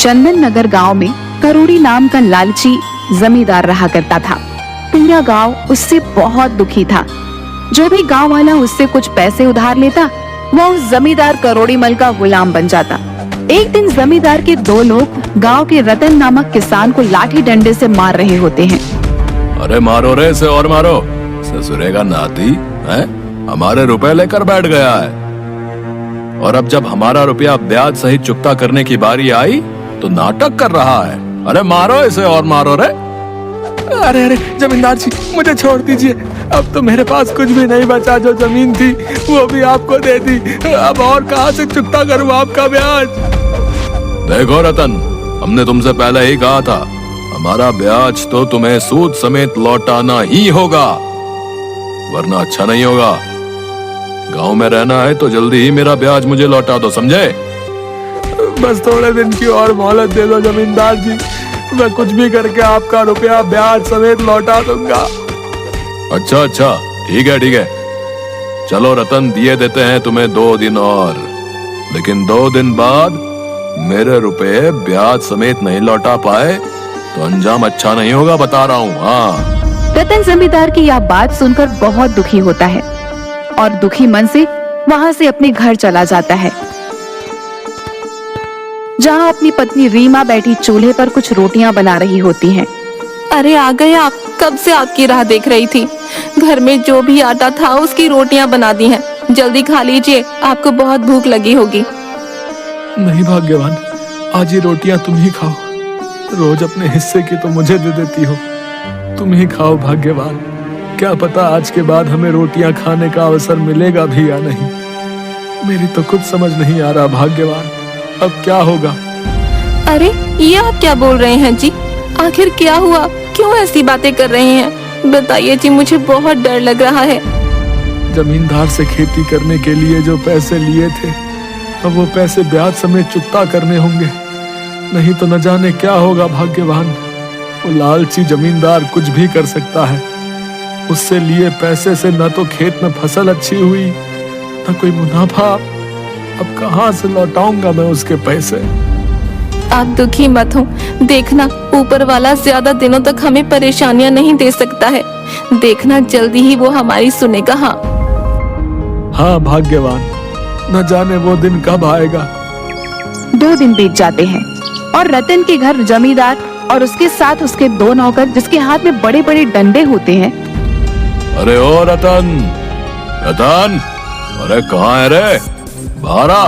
चंदन नगर गाँव में करोड़ी नाम का लालची जमींदार रहा करता था। पूरा गांव उससे बहुत दुखी था। जो भी गांव वाला उससे कुछ पैसे उधार लेता, वह उस जमींदार करोड़ी मल का गुलाम बन जाता। एक दिन जमींदार के दो लोग गांव के रतन नामक किसान को लाठी डंडे से मार रहे होते हैं। अरे मारो रे इसे और मारो, ससुरे का नाती है, हमारे रुपए लेकर बैठ गया है। और अब जब हमारा रुपया ब्याज सहित चुकता करने की बारी आई तो नाटक कर रहा है। अरे मारो इसे और मारो रे। अरे अरे जमींदार जी, मुझे छोड़ दीजिए। अब तो मेरे पास कुछ भी नहीं बचा। जो जमीन थी वो भी आपको दे दी। अब और कहाँ से चुकता करूँ आपका ब्याज? देखो रतन, हमने तुमसे पहले ही कहा था, हमारा ब्याज तो तुम्हें सूद समेत लौटाना ही होगा, वरना अच्छा नहीं होगा। गांव में रहना है तो जल्दी ही मेरा ब्याज मुझे लौटा दो, समझे? बस थोड़े दिन की और मोहलत दे दो जमींदार जी, मैं कुछ भी करके आपका रुपया ब्याज समेत लौटा दूंगा। अच्छा अच्छा, ठीक है। चलो रतन, दिए देते हैं तुम्हें 2 दिन और, लेकिन 2 दिन बाद मेरे रुपए ब्याज समेत नहीं लौटा पाए तो अंजाम अच्छा नहीं होगा, बता रहा हूँ। हाँ। रतन जमींदार की यह बात सुनकर बहुत दुखी होता है और दुखी मन से वहाँ से अपने घर चला जाता है, जहाँ अपनी पत्नी रीमा बैठी चूल्हे पर कुछ रोटियां बना रही होती हैं। अरे आ गए आप, कब से आपकी राह देख रही थी। घर में जो भी आटा था उसकी रोटियां बना दी हैं, जल्दी खा लीजिए, आपको बहुत भूख लगी होगी। नहीं भाग्यवान, आज ये रोटियां तुम ही खाओ। रोज अपने हिस्से की तो मुझे दे देती हो, तुम ही खाओ भाग्यवान। क्या पता आज के बाद हमें रोटियां खाने का अवसर मिलेगा भी या नहीं। मेरी तो कुछ समझ नहीं आ रहा भाग्यवान, अब क्या होगा? अरे ये आप क्या बोल रहे हैं जी? आखिर क्या हुआ? क्यों ऐसी बातें कर रहे हैं? बताइए जी, मुझे बहुत डर लग रहा है। जमींदार से खेती करने के लिए जो पैसे लिए थे, अब वो पैसे ब्याज समेत चुकता करने होंगे, नहीं तो न जाने क्या होगा भाग्यवान। वो लालची जमींदार कुछ भी कर सकता है। उससे लिए पैसे से न तो खेत में फसल अच्छी हुई, न कोई मुनाफा। अब कहाँ से लौटाऊंगा मैं उसके पैसे? आप दुखी मत हो, देखना ऊपर वाला ज्यादा दिनों तक हमें परेशानियां नहीं दे सकता है। देखना जल्दी ही वो हमारी सुनेगा। हाँ भाग्यवान, न जाने वो दिन कब आएगा। 2 दिन बीत जाते हैं और रतन के घर जमींदार और उसके साथ उसके 2 नौकर, जिसके हाथ में बड़े बड़े डंडे होते हैं। अरे ओ रतन, रतन, अरे कहाँ है रे? बाहर आ,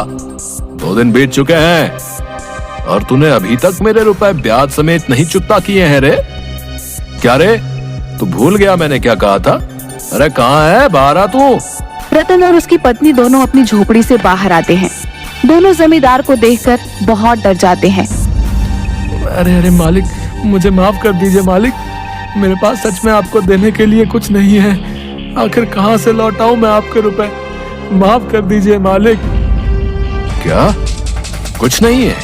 2 दिन बीत चुके हैं और तूने अभी तक मेरे रुपए ब्याज समेत नहीं चुकता किए हैं रे। क्या रे, तू भूल गया मैंने क्या कहा था? अरे कहाँ है, बाहर आ तू। रतन और उसकी पत्नी दोनों अपनी झोपड़ी से बाहर आते हैं। दोनों जमींदार को देखकर बहुत डर जाते हैं। अरे अरे मालिक, मुझे माफ कर दीजिए मालिक, मेरे पास सच में आपको देने के लिए कुछ नहीं है। आखिर कहाँ से लौटाऊं मैं आपके रुपए? माफ कर दीजिए मालिक। क्या कुछ नहीं है?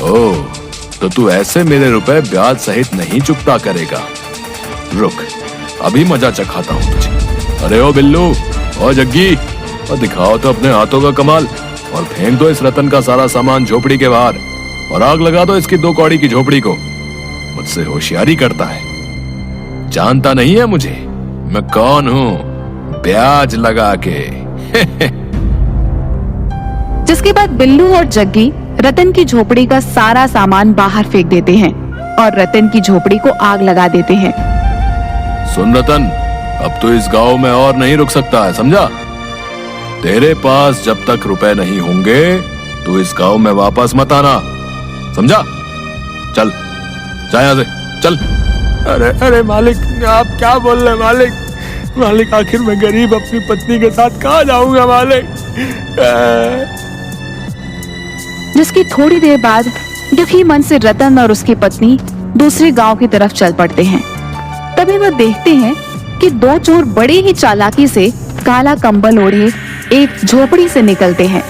ओह, तो तू ऐसे मेरे रुपए ब्याज सहित नहीं चुकता करेगा। रुक, अभी मजा चखाता हूँ तुझे। अरे ओ बिल्लू, ओ जग्गी, और दिखाओ तो अपने हाथों का कमाल और फेंक दो इस रतन का सारा सामान झोपड़ी के बाहर और आग लगा दो इसकी 2 कौड़ी की झोपड़ी को। मुझसे होशियारी करता है, जानता नहीं है मुझे मैं कौन हूँ, ब्याज लगा के। जिसके बाद बिल्लू और जग्गी रतन की झोपड़ी का सारा सामान बाहर फेंक देते हैं और रतन की झोपड़ी को आग लगा देते हैं। सुन रतन, अब तो इस गांव में और नहीं रुक सकता है, समझा? तेरे पास जब तक रुपए नहीं होंगे तो इस गांव में वापस मत आना, समझा? चल जा यहाँ से, चल। अरे अरे मालिक, आप क्या बोल रहे मालिक? मालिक, आखिर मैं गरीब अपनी पत्नी के साथ कहाँ जाऊंगा मालिक? जिसकी थोड़ी देर बाद दुखी मन से रतन और उसकी पत्नी दूसरे गांव की तरफ चल पड़ते हैं। तभी वह देखते हैं कि 2 चोर बड़े ही चालाकी से काला कंबल ओढ़े एक झोपड़ी से निकलते हैं,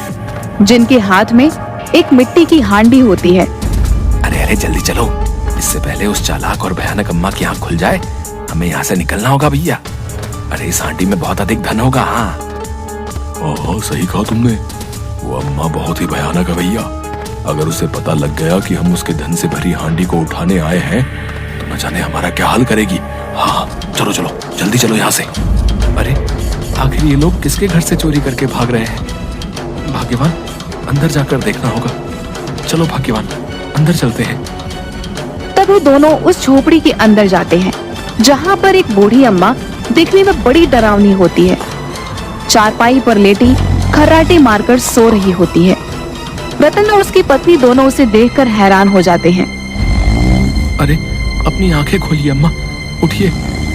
जिनके हाथ में एक मिट्टी की हांडी होती है। अरे अरे जल्दी चलो, इससे पहले उस चालाक और भयानक अम्मा की आंख खुल जाए। हमें यहाँ से निकलना होगा भैया। अरे इस हांडी में बहुत अधिक धन होगा। हाँ ओह, सही कहा तुमने, वो अम्मा बहुत ही भयानक है भैया। अगर उसे पता लग गया कि हम उसके धन से भरी हांडी को उठाने आए हैं तो न जाने हमारा क्या हाल करेगी। हाँ चलो चलो जल्दी चलो यहाँ से। अरे आखिर ये लोग किसके घर से चोरी करके भाग रहे हैं? भाग्यवान, अंदर जाकर देखना होगा। चलो भाग्यवान, अंदर चलते हैं। तब वो दोनों उस झोपड़ी के अंदर जाते हैं जहाँ पर एक बूढ़ी अम्मा दिखने में बड़ी डरावनी होती है, चारपाई पर लेटी खर्राटे मारकर सो रही होती है। रतन और उसकी पत्नी दोनों उसे देखकर हैरान हो जाते हैं। अरे अपनी आंखें खोलिए अम्मा, उठिए।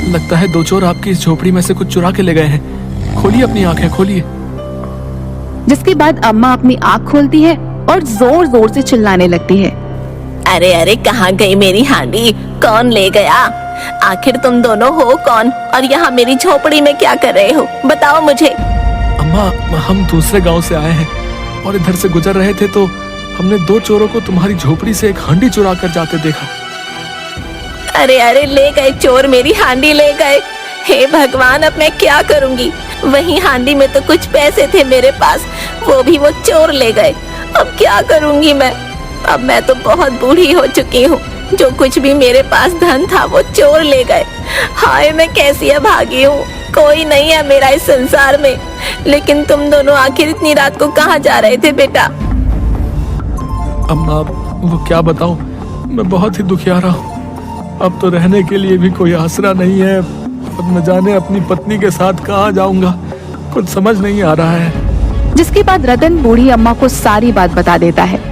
लगता है दो चोर आपकी इस झोपड़ी में से कुछ चुरा के ले गए हैं। खोलिए अपनी आंखें, खोलिए। जिसके बाद अम्मा अपनी आँख खोलती है और जोर जोर से चिल्लाने लगती है। अरे अरे, कहाँ गई मेरी हांडी? कौन ले गया? आखिर तुम दोनों हो कौन और यहाँ मेरी झोपड़ी में क्या कर रहे हो? बताओ मुझे। अम्मा, हम दूसरे गांव से आए हैं और इधर से गुजर रहे थे तो हमने दो चोरों को तुम्हारी झोपड़ी से एक हांडी चुरा कर जाते देखा। अरे अरे, ले गए चोर मेरी हांडी, ले गए। हे भगवान, अब मैं क्या करूंगी? वही हांडी में तो कुछ पैसे थे मेरे पास, वो भी वो चोर ले गए। अब क्या करूंगी मैं? अब मैं तो बहुत बूढ़ी हो चुकी हूँ। जो कुछ भी मेरे पास धन था वो चोर ले गए। हाय, मैं कैसी अभागी हूँ। कोई नहीं है मेरा इस संसार में। लेकिन तुम दोनों आखिर इतनी रात को कहाँ जा रहे थे बेटा? अम्मा, वो क्या बताऊं, मैं बहुत ही दुखियारा हूँ। अब तो रहने के लिए भी कोई आसरा नहीं है। अब न जाने अपनी पत्नी के साथ कहाँ जाऊंगा, कुछ समझ नहीं आ रहा है। जिसके बाद रतन बूढ़ी अम्मा को सारी बात बता देता है।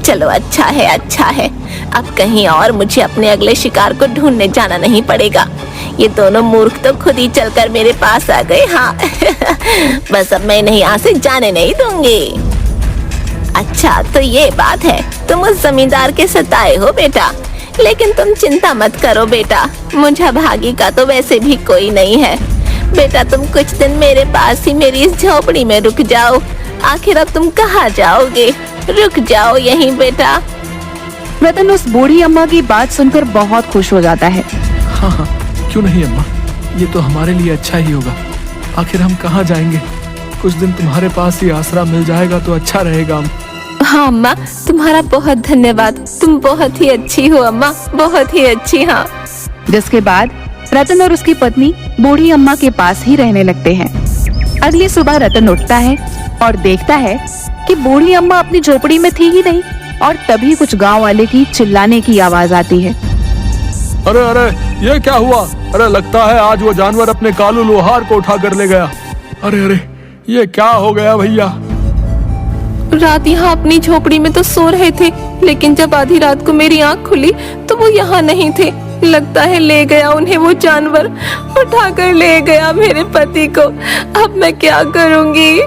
चलो अच्छा है, अच्छा है। अब कहीं और मुझे अपने अगले शिकार को ढूंढने जाना नहीं पड़ेगा। ये दोनों मूर्ख तो खुद ही चलकर मेरे पास आ गए। हाँ बस अब मैं इन्हें यहाँ से जाने नहीं दूंगी। अच्छा तो ये बात है, तुम उस जमींदार के सताए हो बेटा। लेकिन तुम चिंता मत करो बेटा, मुझे भागी का तो वैसे भी कोई नहीं है। बेटा तुम कुछ दिन मेरे पास ही मेरी इस झोपड़ी में रुक जाओ। आखिर अब तुम कहाँ जाओगे? रुक जाओ यहीं बेटा। रतन उस बूढ़ी अम्मा की बात सुनकर बहुत खुश हो जाता है। हाँ, क्यों नहीं अम्मा, ये तो हमारे लिए अच्छा ही होगा। आखिर हम कहाँ जाएंगे? कुछ दिन तुम्हारे पास ही आसरा मिल जाएगा तो अच्छा रहेगा। हाँ अम्मा, तुम्हारा बहुत धन्यवाद। तुम बहुत ही अच्छी हो अम्मा, बहुत ही अच्छी। हाँ। जिसके बाद रतन और उसकी पत्नी बूढ़ी अम्मा के पास ही रहने लगते हैं। अगली सुबह रतन उठता है और देखता है कि बूढ़ी अम्मा अपनी झोपड़ी में थी ही नहीं और तभी कुछ गांव वाले की चिल्लाने की आवाज आती है। अरे अरे, ये क्या हुआ? अरे लगता है आज वो जानवर अपने कालू लोहार को उठा कर ले गया। अरे अरे, ये क्या हो गया भैया? रात यहाँ अपनी झोपड़ी में तो सो रहे थे, लेकिन जब आधी रात को मेरी आँख खुली तो वो यहाँ नहीं थे। लगता है ले गया उन्हें वो जानवर, उठाकर ले गया मेरे पति को। अब मैं क्या करूँगी?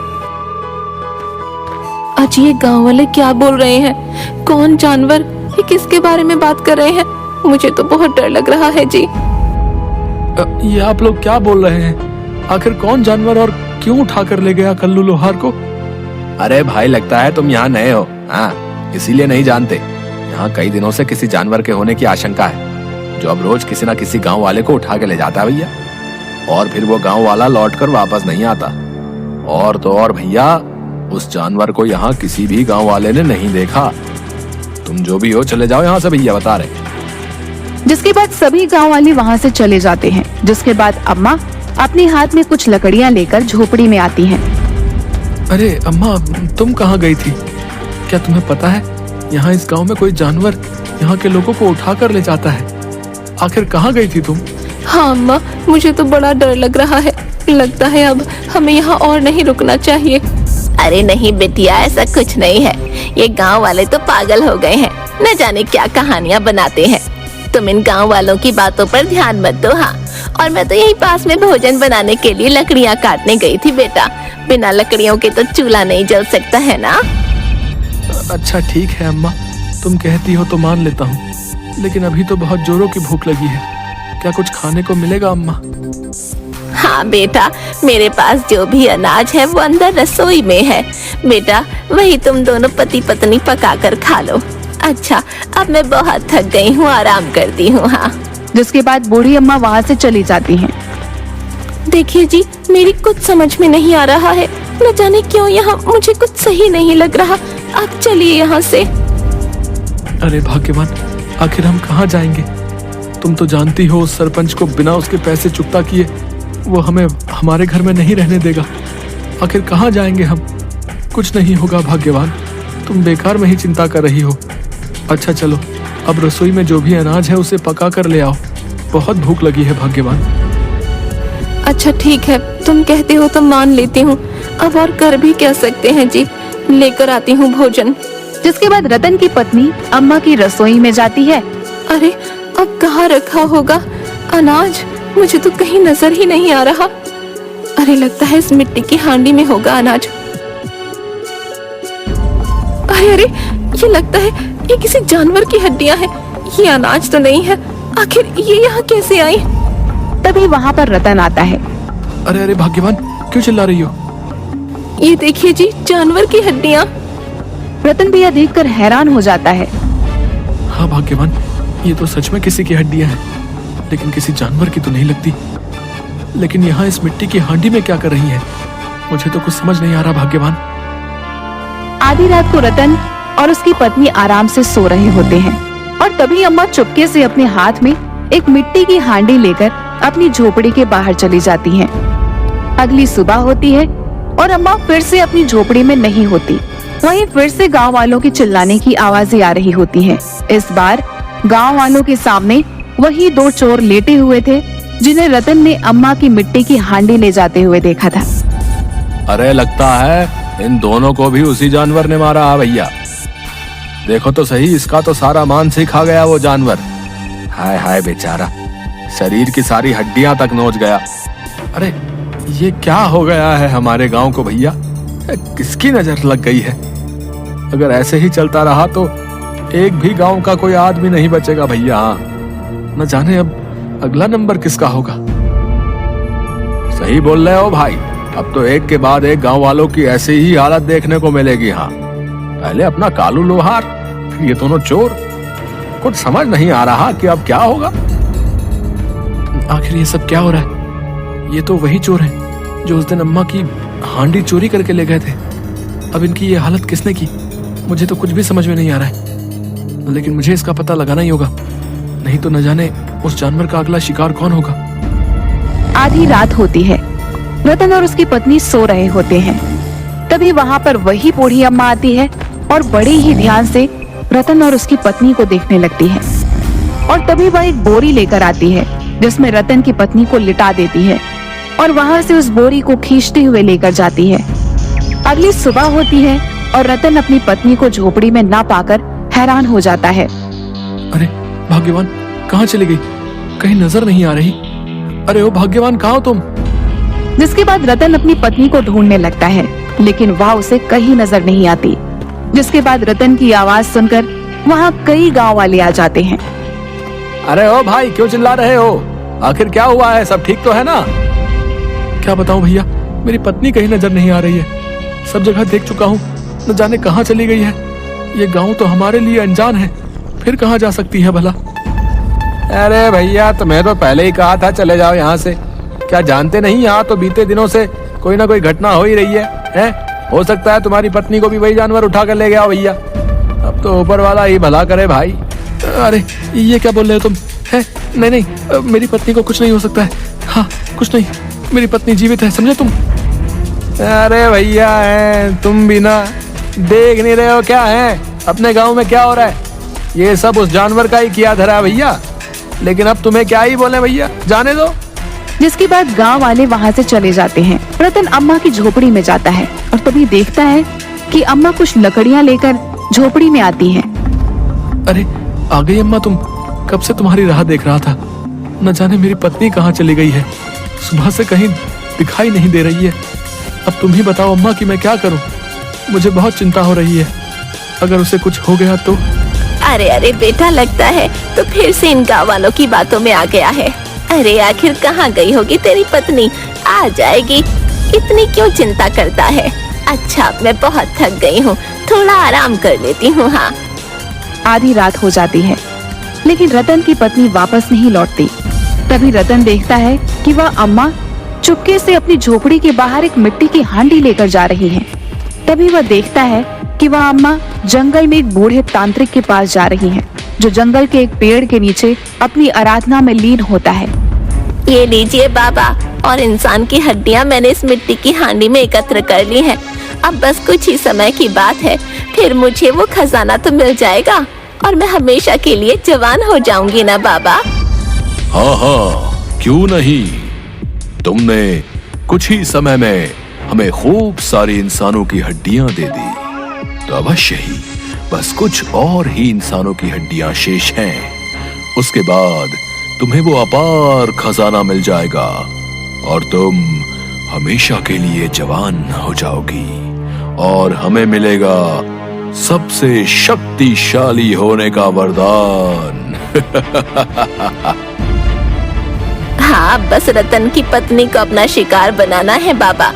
आज ये गांव वाले क्या बोल रहे हैं? कौन जानवर? ये किसके बारे में बात कर रहे हैं? मुझे तो बहुत डर लग रहा है जी। ये आप लोग क्या बोल रहे हैं? आखिर कौन जानवर और क्यों उठा कर ले गया कल्लू लोहार को? अरे भाई, लगता है तुम यहाँ नए हो, हाँ इसीलिए नहीं जानते। यहाँ कई दिनों से किसी जानवर के होने की आशंका है, जो अब रोज किसी न किसी गांव वाले को उठा के ले जाता है भैया। और फिर वो गांव वाला लौटकर वापस नहीं आता। और तो और भैया, उस जानवर को यहाँ किसी भी गांव वाले ने नहीं देखा। तुम जो भी हो चले जाओ यहाँ से भैया, बता रहे। जिसके बाद सभी गांव वाले वहाँ से चले जाते हैं। जिसके बाद अम्मा अपने हाथ में कुछ लकड़ियाँ लेकर झोपड़ी में आती हैं। अरे अम्मा, तुम कहाँ गई थी? क्या तुम्हें पता है यहाँ इस गांव में कोई जानवर यहाँ के लोगों को उठा कर ले जाता है? आखिर कहाँ गई थी तुम? हाँ अम्मा, मुझे तो बड़ा डर लग रहा है। लगता है अब हमें यहाँ और नहीं रुकना चाहिए। अरे नहीं बेटिया, ऐसा कुछ नहीं है। ये गांव वाले तो पागल हो गए हैं, न जाने क्या कहानियाँ बनाते हैं। तुम इन गांव वालों की बातों पर ध्यान मत दो। हाँ, और मैं तो यही पास में भोजन बनाने के लिए लकड़ियाँ काटने गई थी बेटा। बिना लकड़ियों के तो चूल्हा नहीं जल सकता है ना। अच्छा ठीक है अम्मा, तुम कहती हो तो मान लेता हूँ, लेकिन अभी तो बहुत जोरों की भूख लगी है। क्या कुछ खाने को मिलेगा अम्मा? हाँ बेटा, मेरे पास जो भी अनाज है वो अंदर रसोई में है बेटा। वही तुम दोनों पति पत्नी पका कर खा लो। अच्छा, अब मैं बहुत थक गई हूँ, आराम करती हूँ। हाँ। जिसके बाद बूढ़ी अम्मा वहाँ से चली जाती हैं। देखिए जी, मेरी कुछ समझ में नहीं आ रहा है। न जाने क्यों यहाँ मुझे कुछ सही नहीं लग रहा। अब चलिए यहाँ से। अरे भाग्यवान, आखिर हम कहाँ जाएंगे? तुम तो जानती हो उस सरपंच को बिना उसके पैसे चुकता किए वो हमें हमारे घर में नहीं रहने देगा। आखिर कहाँ जाएंगे हम? कुछ नहीं होगा भाग्यवान, तुम बेकार में ही चिंता कर रही हो। अच्छा चलो, अब रसोई में जो भी अनाज है उसे पका कर ले आओ, बहुत भूख लगी है भाग्यवान। अच्छा ठीक है, तुम कहते हो तो मान लेती हूँ, अब और कर भी क्या सकते हैं जी। लेकर आती हूँ भोजन। जिसके बाद रतन की पत्नी अम्मा की रसोई में जाती है। अरे अब कहाँ रखा होगा अनाज? मुझे तो कहीं नजर ही नहीं आ रहा। अरे लगता है इस मिट्टी की हांडी में होगा अनाज। अरे अरे, ये लगता है ये किसी जानवर की हड्डियां हैं। ये अनाज तो नहीं है, आखिर ये यहाँ कैसे आई? तभी वहाँ पर रतन आता है। अरे अरे भाग्यवान, क्यों चिल्ला रही हो? ये देखिए जी, जानवर की हड्डियां। रतन भी यह देखकर हैरान हो जाता है। हाँ भाग्यवान, ये तो सच में किसी की हड्डियां हैं, लेकिन किसी जानवर की तो नहीं लगती। लेकिन यहाँ इस मिट्टी की हांडी में क्या कर रही है? मुझे तो कुछ समझ नहीं आ रहा भाग्यवान। आधी रात को रतन और उसकी पत्नी आराम से सो रहे होते हैं और तभी अम्मा चुपके से अपने हाथ में एक मिट्टी की हांडी लेकर अपनी झोपड़ी के बाहर चली जाती हैं। अगली सुबह होती है और अम्मा फिर से अपनी झोपड़ी में नहीं होती। वहीं फिर से गांव वालों की चिल्लाने की आवाजें आ रही होती हैं। इस बार गांव वालों के सामने वही दो चोर लेटे हुए थे जिन्हें रतन ने अम्मा की मिट्टी की हांडी ले जाते हुए देखा था। अरे लगता है इन दोनों को भी उसी जानवर ने मारा है भैया। देखो तो सही, इसका तो सारा मांस ही खा गया वो जानवर। हाय हाय बेचारा, शरीर की सारी हड्डियां तक नोच गया। अरे ये क्या हो गया है हमारे गांव को भैया? किसकी नजर लग गई है? अगर ऐसे ही चलता रहा तो एक भी गांव का कोई आदमी नहीं बचेगा भैया। न जाने अब अगला नंबर किसका होगा। सही बोल रहे हो भाई, अब तो एक के बाद एक गांव वालों की ऐसी ही हालत देखने को मिलेगी। हाँ, पहले अपना कालू लोहार, फिर ये दोनों चोर। कुछ समझ नहीं आ रहा कि अब क्या होगा। आखिर ये सब क्या हो रहा है? ये तो वही चोर हैं जो उस दिन अम्मा की हांडी चोरी करके ले गए थे। अब इनकी ये हालत किसने की? मुझे तो कुछ भी समझ में नहीं आ रहा है, लेकिन मुझे इसका पता लगाना ही होगा, नहीं तो न जाने उस जानवर का अगला शिकार कौन होगा। आधी रात होती है, रतन और उसकी पत्नी सो रहे होते हैं। तभी वहाँ पर वही बूढ़ी अम्मा आती है और बड़े ही ध्यान से रतन और उसकी पत्नी को देखने लगती है। और तभी वह एक बोरी लेकर आती है जिसमें रतन की पत्नी को लिटा देती है और वहाँ से उस बोरी को खींचते हुए लेकर जाती है। अगली सुबह होती है और रतन अपनी पत्नी को झोपड़ी में ना पाकर हैरान हो जाता है। अरे भाग्यवान, कहाँ चली गई? कहीं नजर नहीं आ रही। अरे ओ भाग्यवान, कहाँ हो तुम? जिसके बाद रतन अपनी पत्नी को ढूंढने लगता है, लेकिन वह उसे कहीं नजर नहीं आती। जिसके बाद रतन की आवाज सुनकर वहाँ कई गांव वाले आ जाते हैं। अरे ओ भाई, क्यों चिल्ला रहे हो? आखिर क्या हुआ है? सब ठीक तो है ना? क्या बताऊं भैया, मेरी पत्नी कहीं नजर नहीं आ रही है। सब जगह देख चुका हूँ, न जाने कहाँ चली गई है। ये गांव तो हमारे लिए अनजान है, फिर कहाँ जा सकती है भला? अरे भैया, तुम्हें तो पहले ही कहा था चले जाओ यहाँ से। क्या जानते नहीं, यहाँ तो बीते दिनों से कोई ना कोई घटना हो ही रही है? हो सकता है तुम्हारी पत्नी को भी वही जानवर उठा कर ले गया भैया। अब तो ऊपर वाला ही भला करे भाई। अरे ये क्या बोल रहे हो तुम? है नहीं नहीं, मेरी पत्नी को कुछ नहीं हो सकता है। हाँ कुछ नहीं, मेरी पत्नी जीवित है, समझे तुम? अरे भैया, तुम भी ना देख नहीं रहे हो क्या है अपने गांव में क्या हो रहा है? ये सब उस जानवर का ही किया धरा भैया। लेकिन अब तुम्हें क्या ही बोले भैया, जाने दो। जिसके बाद गांव वाले वहाँ से चले जाते हैं। रतन अम्मा की झोपड़ी में जाता है और तभी देखता है कि अम्मा कुछ लकड़ियाँ लेकर झोपड़ी में आती हैं। अरे आ गई अम्मा, तुम? कब से तुम्हारी राह देख रहा था। न जाने मेरी पत्नी कहाँ चली गई है, सुबह से कहीं दिखाई नहीं दे रही है। अब तुम ही बताओ अम्मा कि मैं क्या करूं? मुझे बहुत चिंता हो रही है, अगर उसे कुछ हो गया तो। अरे अरे बेटा, लगता है तो फिर से इन गाँव वालों की बातों में आ गया है। अरे आखिर कहाँ गई होगी तेरी पत्नी? आ जाएगी, इतनी क्यों चिंता करता है? अच्छा, मैं बहुत थक गई हूँ, थोड़ा आराम कर लेती हूँ। हाँ। आधी रात हो जाती है, लेकिन रतन की पत्नी वापस नहीं लौटती। तभी रतन देखता है कि वह अम्मा चुपके से अपनी झोपड़ी के बाहर एक मिट्टी की हांडी लेकर जा रही है। तभी वह देखता है कि कि वह अम्मा जंगल में एक बूढ़े तांत्रिक के पास जा रही हैं, जो जंगल के एक पेड़ के नीचे अपनी आराधना में लीन होता है। ये लीजिए बाबा, और इंसान की हड्डियां मैंने इस मिट्टी की हांडी में एकत्र कर ली हैं। अब बस कुछ ही समय की बात है, फिर मुझे वो खजाना तो मिल जाएगा और मैं हमेशा के लिए जवान हो जाऊंगी ना बाबा। हाँ हाँ, क्यों नहीं। तुमने कुछ ही समय में हमें खूब सारी इंसानों की हड्डियां दे दी, तो अवश्य ही बस कुछ और ही इंसानों की हड्डियां शेष हैं। उसके बाद तुम्हें वो अपार खजाना मिल जाएगा और तुम हमेशा के लिए जवान हो जाओगी और हमें मिलेगा सबसे शक्तिशाली होने का वरदान। हाँ, बस रतन की पत्नी को अपना शिकार बनाना है बाबा।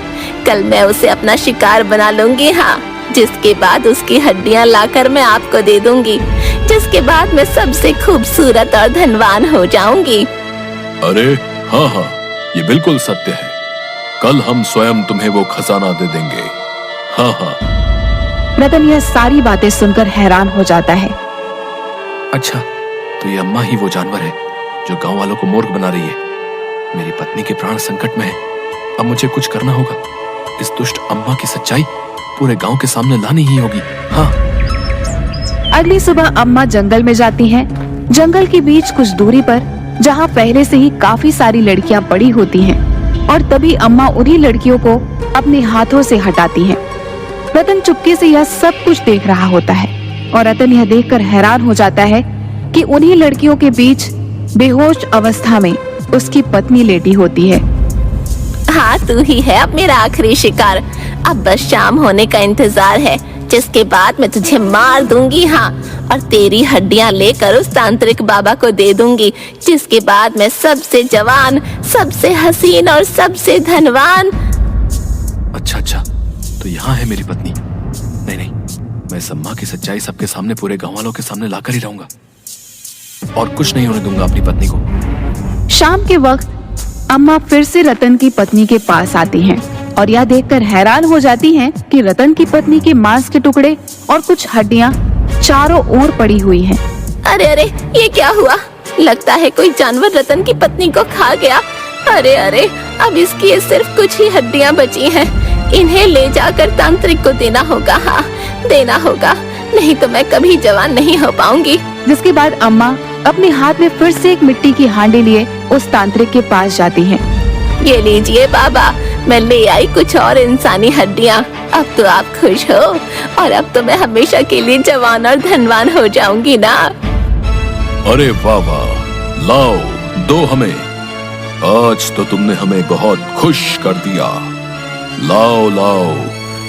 कल मैं उसे अपना शिकार बना लूंगी। हाँ, जिसके बाद उसकी हड्डियां लाकर मैं आपको दे दूंगी, जिसके बाद मैं सबसे खूबसूरत और धनवान हो जाऊंगी। अरे हाँ हाँ, ये बिल्कुल सत्य है। कल हम स्वयं तुम्हें वो खजाना दे देंगे। हाँ हाँ। रतन यह सारी बातें सुनकर हैरान हो जाता है। अच्छा, तो ये अम्मा ही वो जानवर है जो गांव वालों को मूर्ख बना रही है। मेरी पत्नी के प्राण संकट में है, अब मुझे कुछ करना होगा। इस दुष्ट अम्मा की सच्चाई पूरे गांव के सामने लानी ही होगी। हाँ। अगली सुबह अम्मा जंगल में जाती हैं। जंगल के बीच कुछ दूरी पर, जहाँ पहले से ही काफी सारी लड़कियां पड़ी होती हैं, और तभी अम्मा उन्हीं लड़कियों को अपने हाथों से हटाती हैं। रतन चुपके से यह सब कुछ देख रहा होता है और रतन यह देखकर हैरान हो जाता है कि उन्हीं लड़कियों के बीच बेहोश अवस्था में उसकी पत्नी लेटी होती है। हाँ, तू ही है अब मेरा आखिरी शिकार। अब बस शाम होने का इंतजार है, जिसके बाद मैं तुझे मार दूंगी। हाँ, और तेरी हड्डियां लेकर उस तांत्रिक बाबा को दे दूंगी, जिसके बाद मैं सबसे जवान, सबसे हसीन और सबसे धनवान। अच्छा अच्छा, तो यहाँ है मेरी पत्नी। नहीं नहीं, मैं इस अम्मा की सच्चाई सबके सामने, पूरे गांव वालों के सामने लाकर ही रहूंगा और कुछ नहीं होने दूंगा अपनी पत्नी को। शाम के वक्त अम्मा फिर से रतन की पत्नी के पास आती हैं और यह देखकर हैरान हो जाती हैं कि रतन की पत्नी के मांस के टुकड़े और कुछ हड्डियां चारों ओर पड़ी हुई हैं। अरे अरे, ये क्या हुआ? लगता है कोई जानवर रतन की पत्नी को खा गया। अरे अरे, अब इसकी ये सिर्फ कुछ ही हड्डियां बची हैं। इन्हें ले जाकर तांत्रिक को देना होगा। हाँ, देना होगा, नहीं तो मैं कभी जवान नहीं हो पाऊंगी। जिसके बाद अम्मा अपने हाथ में फिर से एक मिट्टी की हांडी लिए उस तांत्रिक के पास जाती हैं। ये लीजिए बाबा, मैं ले आई कुछ और इंसानी हड्डियाँ। अब तो आप खुश हो और अब तो मैं हमेशा के लिए जवान और धनवान हो जाऊंगी ना। अरे वाह वाह, लाओ दो हमें। आज तो तुमने हमें बहुत खुश कर दिया। लाओ लाओ,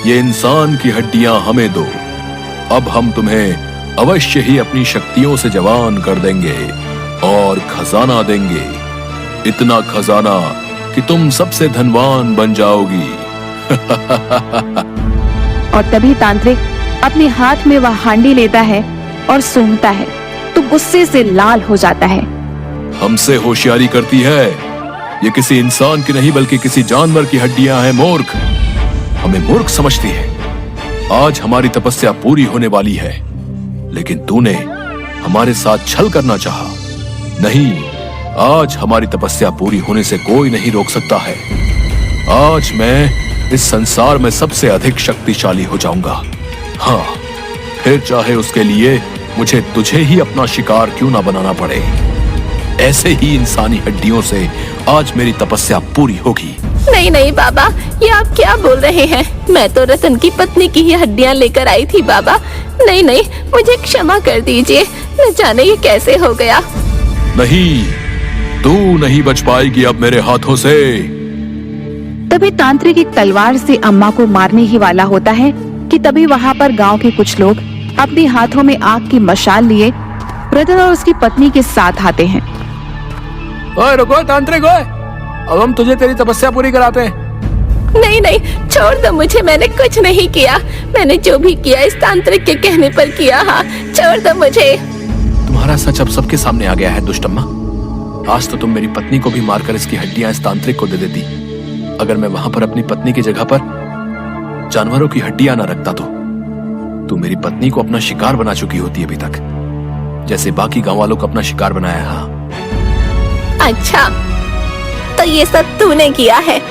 ये इंसान की हड्डियां हमें दो। अब हम तुम्हें अवश्य ही अपनी शक्तियों से जवान कर देंगे और खजाना देंगे, इतना खजाना कि तुम सबसे धनवान बन जाओगी। और तभी तांत्रिक अपने हाथ में वह हांडी लेता है और सूंघता है तो गुस्से से लाल हो जाता है। हमसे होशियारी करती है, ये किसी इंसान की नहीं बल्कि किसी जानवर की हड्डियां हैं। मूर्ख, हमें मूर्ख समझती है। आज हमारी तपस्या पूरी होने वाली है, लेकिन तूने हमारे साथ छल करना चाहा। नहीं, आज हमारी तपस्या पूरी होने से कोई नहीं रोक सकता है। आज मैं इस संसार में सबसे अधिक शक्तिशाली हो जाऊंगा। हाँ, फिर चाहे उसके लिए मुझे तुझे ही अपना शिकार क्यों ना बनाना पड़े। ऐसे ही इंसानी हड्डियों से आज मेरी तपस्या पूरी होगी। नहीं नहीं बाबा, ये आप क्या बोल रहे हैं? मैं तो रतन की पत्नी की ही हड्डियां लेकर आई थी बाबा। नहीं नहीं, मुझे क्षमा कर दीजिए, न जाने ये कैसे हो गया। नहीं, तू नहीं बच पाएगी अब मेरे हाथों से। तभी तांत्रिक एक तलवार से अम्मा को मारने ही वाला होता है कि तभी वहाँ पर गांव के कुछ लोग अपने हाथों में आग की मशाल लिए रतन और उसकी पत्नी के साथ आते हैं। ओए रुको तांत्रिक, ओए, अब हम तुझे तेरी तपस्या पूरी कराते हैं। नहीं नहीं, छोड़ दो मुझे, मैंने कुछ नहीं किया। मैंने जो भी किया इस तांत्रिक के कहने पर किया। हाँ, छोड़ दो मुझे। तुम्हारा सच अब सबके सामने आ गया है दुष्टम्मा। आज तो तुम मेरी पत्नी को भी मारकर इसकी हड्डियां इस तांत्रिक को दे देती। अगर मैं वहां पर अपनी पत्नी की जगह पर जानवरों की हड्डियां ना रखता तो तू मेरी पत्नी को अपना शिकार बना चुकी होती अभी तक, जैसे बाकी गांव वालों को अपना शिकार बनाया। हाँ, अच्छा, तो ये सब तूने किया है,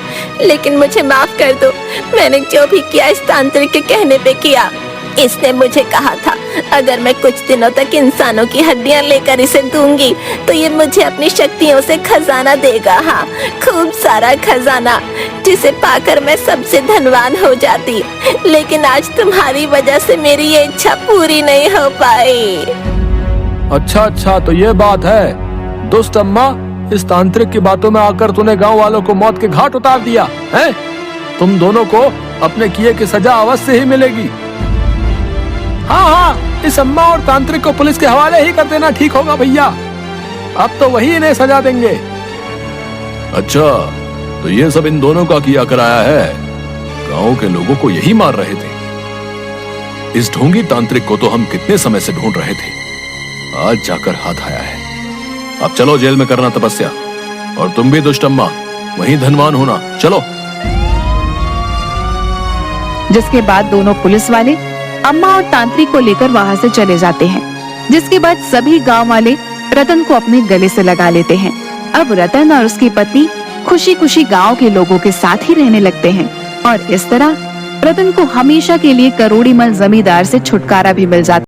लेकिन मुझे माफ कर दो। मैंने जो भी किया इस तांत्रिक के कहने पे किया। इसने मुझे कहा था अगर मैं कुछ दिनों तक इंसानों की हड्डियां लेकर इसे दूंगी तो ये मुझे अपनी शक्तियों से खजाना देगा। हाँ, खूब सारा खजाना, जिसे पाकर मैं सबसे धनवान हो जाती। लेकिन आज तुम्हारी वजह से मेरी ये इच्छा पूरी नहीं हो पाई। अच्छा अच्छा, तो ये बात है। दुष्ट अम्मा, इस तांत्रिक की बातों में आकर तूने गांव वालों को मौत के घाट उतार दिया है। तुम दोनों को अपने किए की सजा अवश्य ही मिलेगी। हाँ हाँ, इस अम्मा और तांत्रिक को पुलिस के हवाले ही कर देना ठीक होगा भैया। अब तो वही इन्हें सजा देंगे। अच्छा, तो ये सब इन दोनों का किया कराया है। गांव के लोगों को यही मार रहे थे। इस ढोंगी तांत्रिक को तो हम कितने समय से ढूंढ रहे थे, आज जाकर हाथ आया है। अब चलो जेल में करना तपस्या, और तुम भी दुष्ट अम्मा वहीं धनवान होना। चलो। जिसके बाद दोनों पुलिस वाले अम्मा और तांत्रिक को लेकर वहां से चले जाते हैं। जिसके बाद सभी गांव वाले रतन को अपने गले से लगा लेते हैं। अब रतन और उसकी पत्नी खुशी खुशी गांव के लोगों के साथ ही रहने लगते हैं, और इस तरह रतन को हमेशा के लिए करोड़ीमल जमींदार से छुटकारा भी मिल जाता है।